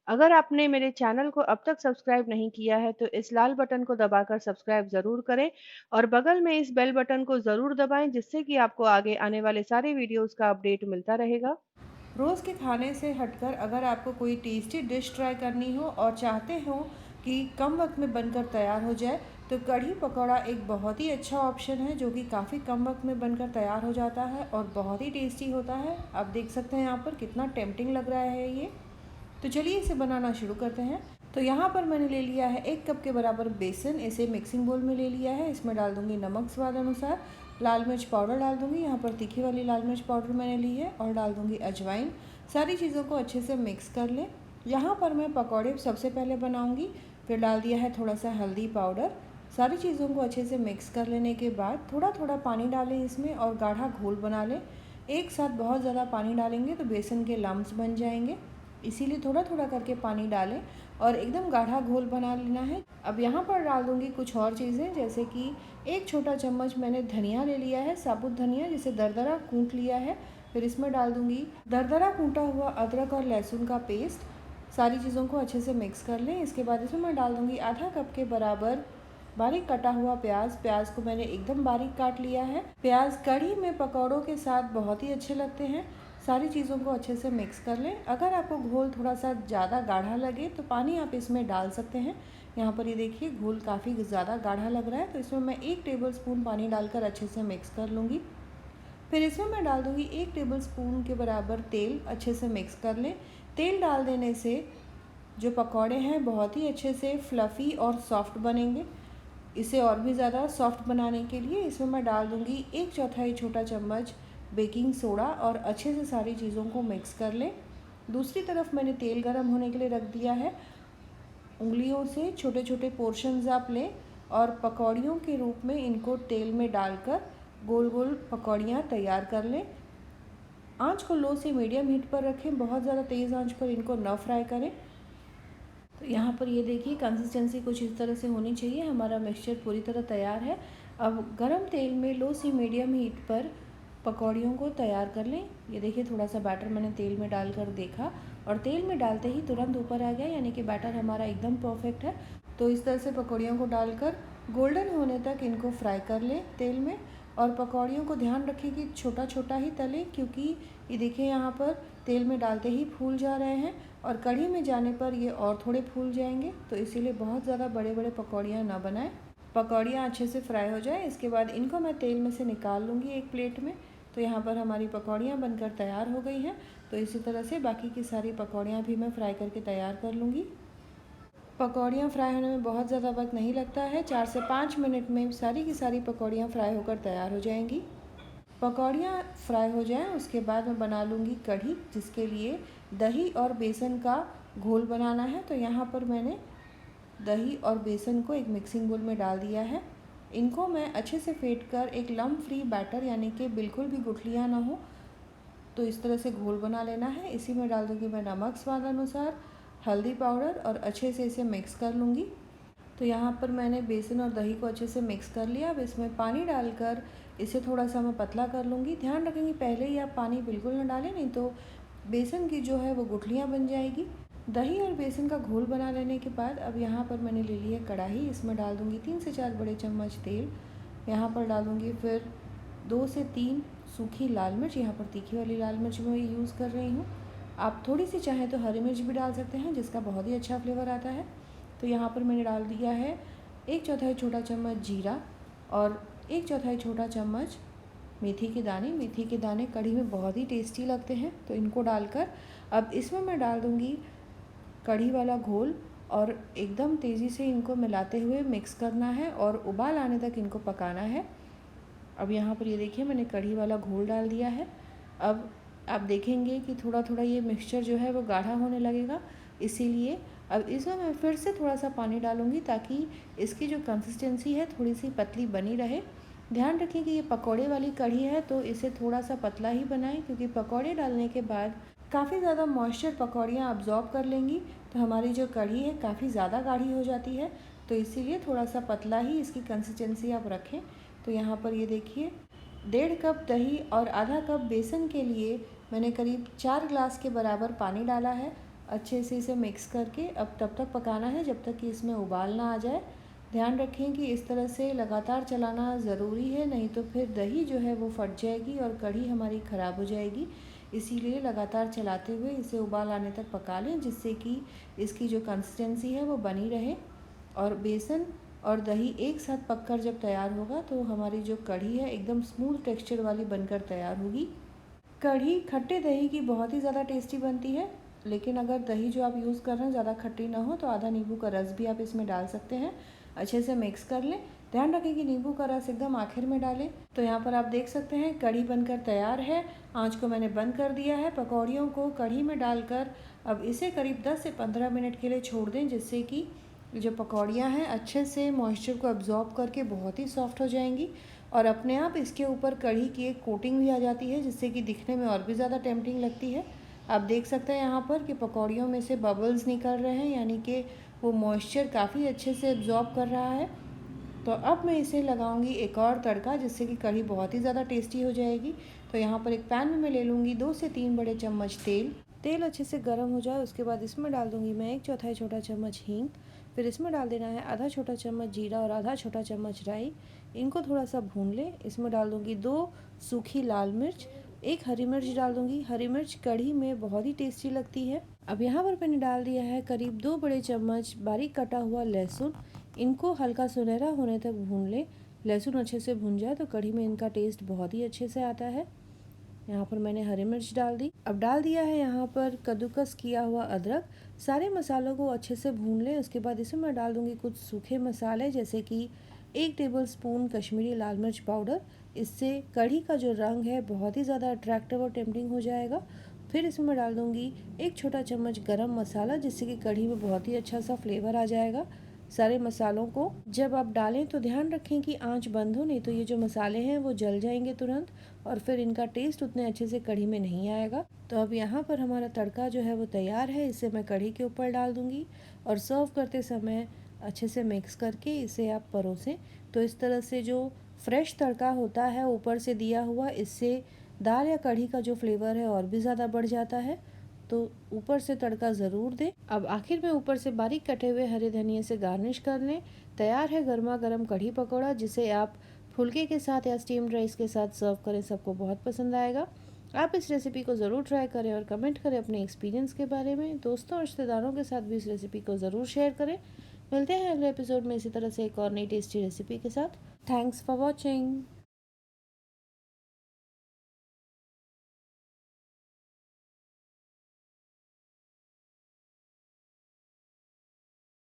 अगर आपने मेरे चैनल को अब तक सब्सक्राइब नहीं किया है तो इस लाल बटन को दबाकर सब्सक्राइब ज़रूर करें और बगल में इस बेल बटन को ज़रूर दबाएं जिससे कि आपको आगे आने वाले सारे वीडियोस का अपडेट मिलता रहेगा। रोज़ के खाने से हटकर अगर आपको कोई टेस्टी डिश ट्राई करनी हो और चाहते हो कि कम वक्त में बनकर तैयार हो जाए, तो कढ़ी पकौड़ा एक बहुत ही अच्छा ऑप्शन है जो कि काफ़ी कम वक्त में बनकर तैयार हो जाता है और बहुत ही टेस्टी होता है। आप देख सकते हैं यहाँ पर कितना टेम्पटिंग लग रहा है ये। तो चलिए इसे बनाना शुरू करते हैं। तो यहाँ पर मैंने ले लिया है 1 कप के बराबर बेसन, इसे मिक्सिंग बोल में ले लिया है। इसमें डाल दूँगी नमक स्वाद अनुसार, लाल मिर्च पाउडर डाल दूँगी, यहाँ पर तीखी वाली लाल मिर्च पाउडर मैंने ली है, और डाल दूँगी अजवाइन। सारी चीज़ों को अच्छे से मिक्स कर लें। यहाँ पर मैं पकौड़े सबसे पहले बनाऊँगी, फिर डाल दिया है थोड़ा सा हल्दी पाउडर। सारी चीज़ों को अच्छे से मिक्स कर लेने के बाद थोड़ा थोड़ा पानी डालें इसमें और गाढ़ा घोल बना लें। एक साथ बहुत ज़्यादा पानी डालेंगे तो बेसन के लम्स बन जाएंगे, इसीलिए थोड़ा थोड़ा करके पानी डालें और एकदम गाढ़ा घोल बना लेना है। अब यहाँ पर डाल दूँगी कुछ और चीज़ें, जैसे कि 1 छोटा चम्मच मैंने धनिया ले लिया है, साबुत धनिया जिसे दरदरा कूट लिया है। फिर इसमें डाल दूँगी दरदरा कूटा हुआ अदरक और लहसुन का पेस्ट। सारी चीज़ों को अच्छे से मिक्स कर लें। इसके बाद इसमें मैं डाल दूँगी आधा कप के बराबर बारीक कटा हुआ प्याज। प्याज को मैंने एकदम बारीक काट लिया है। प्याज कढ़ी में पकौड़ों के साथ बहुत ही अच्छे लगते हैं। सारी चीज़ों को अच्छे से मिक्स कर लें। अगर आपको घोल थोड़ा सा ज़्यादा गाढ़ा लगे तो पानी आप इसमें डाल सकते हैं। यहाँ पर ये देखिए घोल काफ़ी ज़्यादा गाढ़ा लग रहा है, तो इसमें मैं 1 टेबल स्पून पानी डालकर अच्छे से मिक्स कर लूँगी। फिर इसमें मैं डाल दूँगी 1 टेबल स्पून के बराबर तेल। अच्छे से मिक्स कर लें। तेल डाल देने से जो पकौड़े हैं बहुत ही अच्छे से फ्लफ़ी और सॉफ्ट बनेंगे। इसे और भी ज़्यादा सॉफ्ट बनाने के लिए इसमें मैं डाल दूँगी 1/4 छोटा चम्मच बेकिंग सोडा और अच्छे से सारी चीज़ों को मिक्स कर लें। दूसरी तरफ मैंने तेल गरम होने के लिए रख दिया है। उंगलियों से छोटे छोटे पोर्शंस आप लें और पकौड़ियों के रूप में इनको तेल में डालकर गोल गोल पकौड़ियाँ तैयार कर लें। आंच को लो से मीडियम हीट पर रखें, बहुत ज़्यादा तेज़ आंच पर इनको न फ्राई करें। तो यहाँ पर ये देखिए कंसिस्टेंसी कुछ इस तरह से होनी चाहिए। हमारा मिक्सचर पूरी तरह तैयार है। अब गरम तेल में लो से मीडियम हीट पर पकौड़ियों को तैयार कर लें। ये देखिए थोड़ा सा बैटर मैंने तेल में डालकर देखा और तेल में डालते ही तुरंत ऊपर आ गया, यानी कि बैटर हमारा एकदम परफेक्ट है। तो इस तरह से पकौड़ियों को डालकर गोल्डन होने तक इनको फ्राई कर लें तेल में। और पकौड़ियों को ध्यान रखें कि छोटा छोटा ही तलें, क्योंकि ये देखिए यहाँ पर तेल में डालते ही फूल जा रहे हैं और कढ़ी में जाने पर ये और थोड़े फूल जाएंगे, तो इसीलिए बहुत ज़्यादा बड़े बड़े पकौड़ियाँ ना बनाएं। पकौड़ियाँ अच्छे से फ्राई हो जाए इसके बाद इनको मैं तेल में से निकाल लूँगी एक प्लेट में। तो यहाँ पर हमारी पकौड़ियाँ बनकर तैयार हो गई हैं। तो इसी तरह से बाकी की सारी पकौड़ियाँ भी मैं फ्राई करके तैयार कर लूँगी। पकौड़ियाँ फ्राई होने में बहुत ज़्यादा वक्त नहीं लगता है, 4 से 5 मिनट में सारी की सारी पकौड़ियाँ फ्राई होकर तैयार हो जाएंगी। पकौड़ियाँ फ्राई हो जाएं उसके बाद मैं बना लूँगी कढ़ी, जिसके लिए दही और बेसन का घोल बनाना है। तो यहाँ पर मैंने दही और बेसन को एक मिक्सिंग बोल में डाल दिया है। इनको मैं अच्छे से फेंट कर एक लम्प फ्री बैटर, यानी कि बिल्कुल भी गुठलियाँ ना हो, तो इस तरह से घोल बना लेना है। इसी में डाल दूँगी मैं नमक स्वाद अनुसार, हल्दी पाउडर और अच्छे से इसे मिक्स कर लूँगी। तो यहाँ पर मैंने बेसन और दही को अच्छे से मिक्स कर लिया। अब इसमें पानी डालकर इसे थोड़ा सा मैं पतला कर लूँगी। ध्यान रखेंगे पहले ही आप पानी बिल्कुल ना डालें, नहीं तो बेसन की जो है वो गुठलियाँ बन जाएगी। दही और बेसन का घोल बना लेने के बाद अब यहाँ पर मैंने ले ली है कढ़ाई। इसमें डाल दूँगी 3 से 4 बड़े चम्मच तेल। यहाँ पर डाल दूँगी फिर 2 से 3 सूखी लाल मिर्च। यहाँ पर तीखी वाली लाल मिर्च मैं यूज़ कर रही हूँ। आप थोड़ी सी चाहें तो हरी मिर्च भी डाल सकते हैं, जिसका बहुत ही अच्छा फ्लेवर आता है। तो यहाँ पर मैंने डाल दिया है 1/4 छोटा चम्मच जीरा और 1/4 छोटा चम्मच मेथी के दाने। मेथी के दाने कढ़ी में बहुत ही टेस्टी लगते हैं, तो इनको डालकर अब इसमें मैं डाल दूँगी कढ़ी वाला घोल और एकदम तेज़ी से इनको मिलाते हुए मिक्स करना है और उबाल आने तक इनको पकाना है। अब यहाँ पर ये देखिए मैंने कढ़ी वाला घोल डाल दिया है। अब आप देखेंगे कि थोड़ा थोड़ा ये मिक्सचर जो है वो गाढ़ा होने लगेगा, इसीलिए अब इसमें मैं फिर से थोड़ा सा पानी डालूँगी ताकि इसकी जो कंसिस्टेंसी है थोड़ी सी पतली बनी रहे। ध्यान रखें कि ये पकौड़े वाली कढ़ी है, तो इसे थोड़ा सा पतला ही बनाएं, क्योंकि पकौड़े डालने के बाद काफ़ी ज़्यादा मॉइस्चर पकौड़ियाँ अब्जॉर्ब कर लेंगी, तो हमारी जो कढ़ी है काफ़ी ज़्यादा गाढ़ी हो जाती है। तो इसीलिए थोड़ा सा पतला ही इसकी कंसिस्टेंसी आप रखें। तो यहाँ पर ये देखिए 1.5 कप दही और आधा कप बेसन के लिए मैंने करीब 4 ग्लास के बराबर पानी डाला है। अच्छे से इसे मिक्स करके अब तब तक पकाना है जब तक कि इसमें उबाल ना आ जाए। ध्यान रखें कि इस तरह से लगातार चलाना ज़रूरी है, नहीं तो फिर दही जो है वो फट जाएगी और कढ़ी हमारी ख़राब हो जाएगी। इसीलिए लगातार चलाते हुए इसे उबाल आने तक पका लें, जिससे कि इसकी जो कंसिस्टेंसी है वो बनी रहे। और बेसन और दही एक साथ पककर जब तैयार होगा तो हमारी जो कढ़ी है एकदम स्मूथ टेक्सचर वाली बनकर तैयार होगी। कढ़ी खट्टे दही की बहुत ही ज़्यादा टेस्टी बनती है, लेकिन अगर दही जो आप यूज़ कर रहे हैं ज़्यादा खट्टी ना हो तो आधा नींबू का रस भी आप इसमें डाल सकते हैं। अच्छे से मिक्स कर लें। ध्यान रखें कि नींबू का रस एकदम आखिर में डालें। तो यहाँ पर आप देख सकते हैं कढ़ी बनकर तैयार है। आँच को मैंने बंद कर दिया है। पकौड़ियों को कढ़ी में डालकर अब इसे करीब 10 से 15 मिनट के लिए छोड़ दें, जिससे कि जो पकौड़ियाँ हैं अच्छे से मॉइस्चर को एब्जॉर्ब करके बहुत ही सॉफ्ट हो जाएंगी और अपने आप इसके ऊपर कढ़ी की एक कोटिंग भी आ जाती है, जिससे कि दिखने में और भी ज़्यादा टेम्पटिंग लगती है। आप देख सकते हैं यहाँ पर कि पकौड़ियों में से बबल्स निकल रहे हैं, यानी कि वो मॉइस्चर काफ़ी अच्छे से एब्जॉर्ब कर रहा है। तो अब मैं इसे लगाऊंगी एक और तड़का, जिससे कि कढ़ी बहुत ही ज़्यादा टेस्टी हो जाएगी। तो यहाँ पर एक पैन में मैं ले लूँगी 2 से 3 बड़े चम्मच तेल। तेल अच्छे से गर्म हो जाए उसके बाद इसमें डाल दूँगी मैं 1/4 छोटा चम्मच हींग। फिर इसमें डाल देना है आधा छोटा चम्मच जीरा और आधा छोटा चम्मच राई। इनको थोड़ा सा भून लें। इसमें डाल दूँगी 2 सूखी लाल मिर्च, 1 हरी मिर्च डाल दूँगी। हरी मिर्च कढ़ी में बहुत ही टेस्टी लगती है। अब यहाँ पर मैंने डाल दिया है करीब 2 बड़े चम्मच बारीक कटा हुआ लहसुन। इनको हल्का सुनहरा होने तक भून लें। लहसुन अच्छे से भून जाए तो कढ़ी में इनका टेस्ट बहुत ही अच्छे से आता है। यहाँ पर मैंने हरी मिर्च डाल दी। अब डाल दिया है यहाँ पर कद्दूकस किया हुआ अदरक। सारे मसालों को अच्छे से भून लें। उसके बाद इसमें मैं डाल दूँगी कुछ सूखे मसाले, जैसे कि 1 टेबलस्पून कश्मीरी लाल मिर्च पाउडर। इससे कढ़ी का जो रंग है बहुत ही ज़्यादा अट्रैक्टिव और टेम्पटिंग हो जाएगा। फिर इसमें मैं डाल दूँगी 1 छोटा चम्मच गरम मसाला, जिससे कि कढ़ी में बहुत ही अच्छा सा फ्लेवर आ जाएगा। सारे मसालों को जब आप डालें तो ध्यान रखें कि आंच बंद हो, नहीं तो ये जो मसाले हैं वो जल जाएंगे तुरंत और फिर इनका टेस्ट उतने अच्छे से कढ़ी में नहीं आएगा। तो अब यहाँ पर हमारा तड़का जो है वो तैयार है। इसे मैं कढ़ी के ऊपर डाल दूँगी और सर्व करते समय अच्छे से मिक्स करके इसे आप परोसें। तो इस तरह से जो फ्रेश तड़का होता है ऊपर से दिया हुआ, इससे दाल या कढ़ी का जो फ्लेवर है और भी ज़्यादा बढ़ जाता है। तो ऊपर से तड़का ज़रूर दें। अब आखिर में ऊपर से बारीक कटे हुए हरे धनिए से गार्निश कर लें। तैयार है गर्मा गर्म कढ़ी पकौड़ा, जिसे आप फुलके के साथ या स्टीम्ड राइस के साथ सर्व करें, सबको बहुत पसंद आएगा। आप इस रेसिपी को ज़रूर ट्राई करें और कमेंट करें अपने एक्सपीरियंस के बारे में। दोस्तों और रिश्तेदारों के साथ भी इस रेसिपी को ज़रूर शेयर करें। मिलते हैं अगले एपिसोड में इसी तरह से एक और नई टेस्टी रेसिपी के साथ। Thanks for watching.